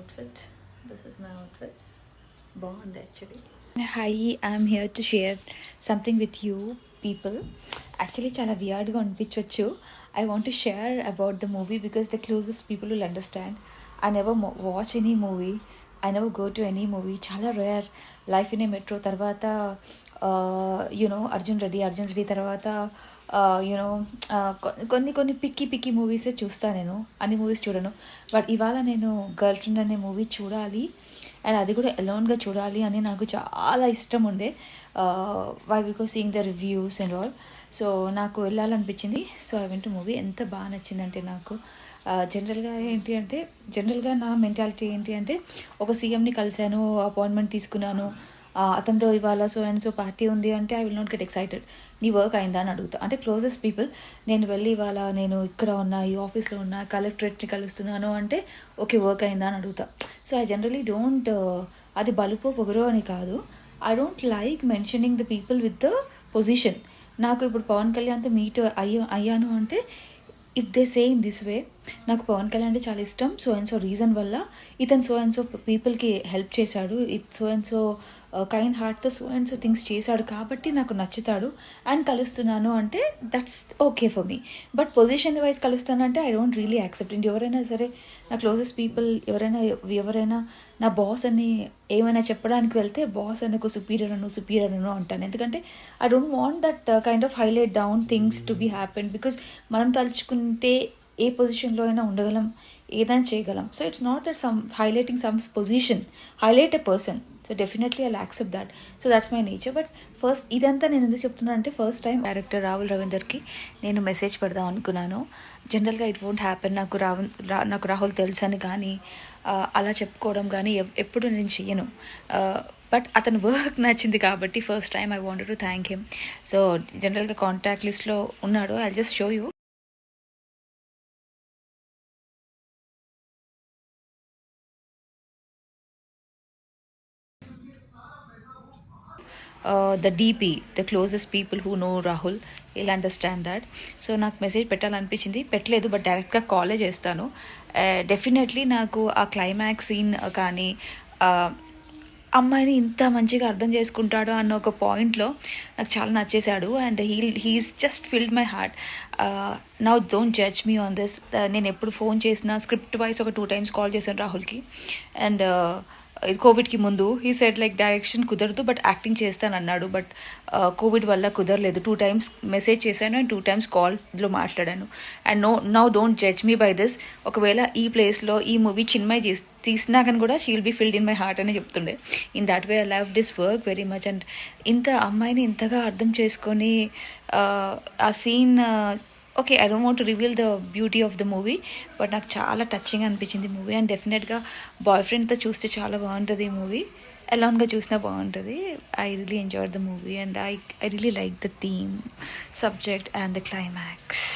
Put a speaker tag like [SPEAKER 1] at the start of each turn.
[SPEAKER 1] outfit. This is my outfit. Bond actually.
[SPEAKER 2] Hi, I'm here to share something with you people. Actually, చాలా వియర్డ్గా అనిపించవచ్చు. I want to share about the movie because the closest people will understand. I never watch any movie. I never go to any movie. చాలా rare life in a metro తర్వాత అర్జున్ రెడ్డి తర్వాత కొన్ని పిక్కి మూవీసే చూస్తాను. నేను అన్ని మూవీస్ చూడను. బట్ ఇవాళ నేను గర్ల్ ఫ్రెండ్ అనే మూవీ చూడాలి అండ్ అది కూడా ఎలోన్గా చూడాలి అని నాకు చాలా ఇష్టం ఉండే. Why because seeing the reviews and all. So నాకు వెళ్ళాలనిపించింది. So I went to movie. ఎంత బాగా నచ్చిందంటే నాకు జనరల్గా నా మెంటాలిటీ ఏంటి అంటే ఒక సీఎంని కలిశాను, అపాయింట్మెంట్ తీసుకున్నాను, అతనితో ఇవాళ సో అండ్ సో పార్టీ ఉంది అంటే I will not get excited. నీ వర్క్ అయిందా అని అడుగుతా. అంటే క్లోజెస్ట్ పీపుల్ నేను వెళ్ళి ఇవాళ నేను ఇక్కడ ఉన్నా, ఈ ఆఫీస్లో ఉన్నా, కలెక్టరేట్ని కలుస్తున్నాను అంటే ఓకే వర్క్ అయిందా అని అడుగుతా. సో ఐ జనరలీ డోంట్, అది బలుపో పొగరో అని కాదు, I don't like mentioning the people with the position. నాకు ఇప్పుడు పవన్ కళ్యాణ్తో మీట్ అయ్యాను అంటే if they say in this way, నాకు పవన్ కళ్యాణ్ అంటే చాలా ఇష్టం, సో అండ్ సో రీజన్ వల్ల ఇతను సో అండ్ సో పీపుల్కి హెల్ప్ చేశాడు, సో అండ్ సో కైండ్ హార్ట్తో సో అండ్ సో థింగ్స్ చేశాడు కాబట్టి నాకు నచ్చుతాడు అండ్ కలుస్తున్నాను అంటే that's okay for me. But position wise కలుస్తానంటే ఐ డోంట్ రియలీ యాక్సెప్ట్. ఇంటి ఎవరైనా సరే నా క్లోజెస్ట్ పీపుల్ ఎవరైనా నా బాస్ అని ఏమైనా చెప్పడానికి వెళ్తే బాస్ అనుకో సుపీరియర్ అను అంటాను. ఎందుకంటే I don't want that kind of highlight down things to be happen. Because మనం తలుచుకుంటే ఏ పొజిషన్లో అయినా ఉండగలం, ఏదైనా చేయగలం. So it's not that some highlighting some position, highlight a person. So definitely I'll accept that. So that's my nature. But first ఇదంతా నేను ఎందుకు చెప్తున్నాను అంటే ఫస్ట్ టైం డైరెక్టర్ రాహుల్ రవీందర్కి నేను మెసేజ్ పెడదాం అనుకున్నాను. జనరల్గా ఇట్ వోంట్ హ్యాపెన్. నాకు రాహుల్ తెలుసని కానీ అలా చెప్పుకోవడం కానీ ఎప్పుడు నేను చెయ్యను. బట్ అతని వర్క్ నచ్చింది కాబట్టి first time I wanted to thank him. So జనరల్గా కాంటాక్ట్ లిస్ట్లో ఉన్నాడు. I just show you. the DP, the closest people who know Rahul, will understand that. So నాకు మెసేజ్ పెట్టాలనిపించింది, పెట్టలేదు. బట్ డైరెక్ట్గా కాలే చేస్తాను. డెఫినెట్లీ నాకు ఆ క్లైమాక్స్ సీన్ కానీ అమ్మాయిని ఇంత మంచిగా అర్థం చేసుకుంటాడు అన్న ఒక పాయింట్లో నాకు చాలా నచ్చేశాడు. And he's just filled my heart. Now don't judge me on this. నేను ఎప్పుడు ఫోన్ చేసినా స్క్రిప్ట్ వైజ్ ఒక 2 times కాల్ చేశాను రాహుల్కి. అండ్ కోవిడ్కి ముందు హీ సెడ్ లైక్ డైరెక్షన్ కుదరదు బట్ యాక్టింగ్ చేస్తాను అన్నాడు. బట్ కోవిడ్ వల్ల కుదరలేదు. 2 times మెసేజ్ చేశాను అండ్ 2 times కాల్లో మాట్లాడాను. And now don't judge me by this. ఒకవేళ ఈ ప్లేస్లో ఈ మూవీ చిన్మయ్ తీసినా కానీ కూడా she will be filled in my heart అని చెప్తుండే. In that way I love this work very much. And ఇంత అమ్మాయిని ఇంతగా అర్థం చేసుకొని ఆ scene, okay I don't want to reveal the beauty of the movie, but నాకు చాలా టచింగ్ అనిపించింది మూవీ. అండ్ డెఫినెట్గా బాయ్ ఫ్రెండ్తో చూస్తే చాలా బాగుంటుంది ఈ మూవీ, అలోన్గా చూసినా బాగుంటుంది. I really enjoyed the movie and I really like the theme, subject and the climax.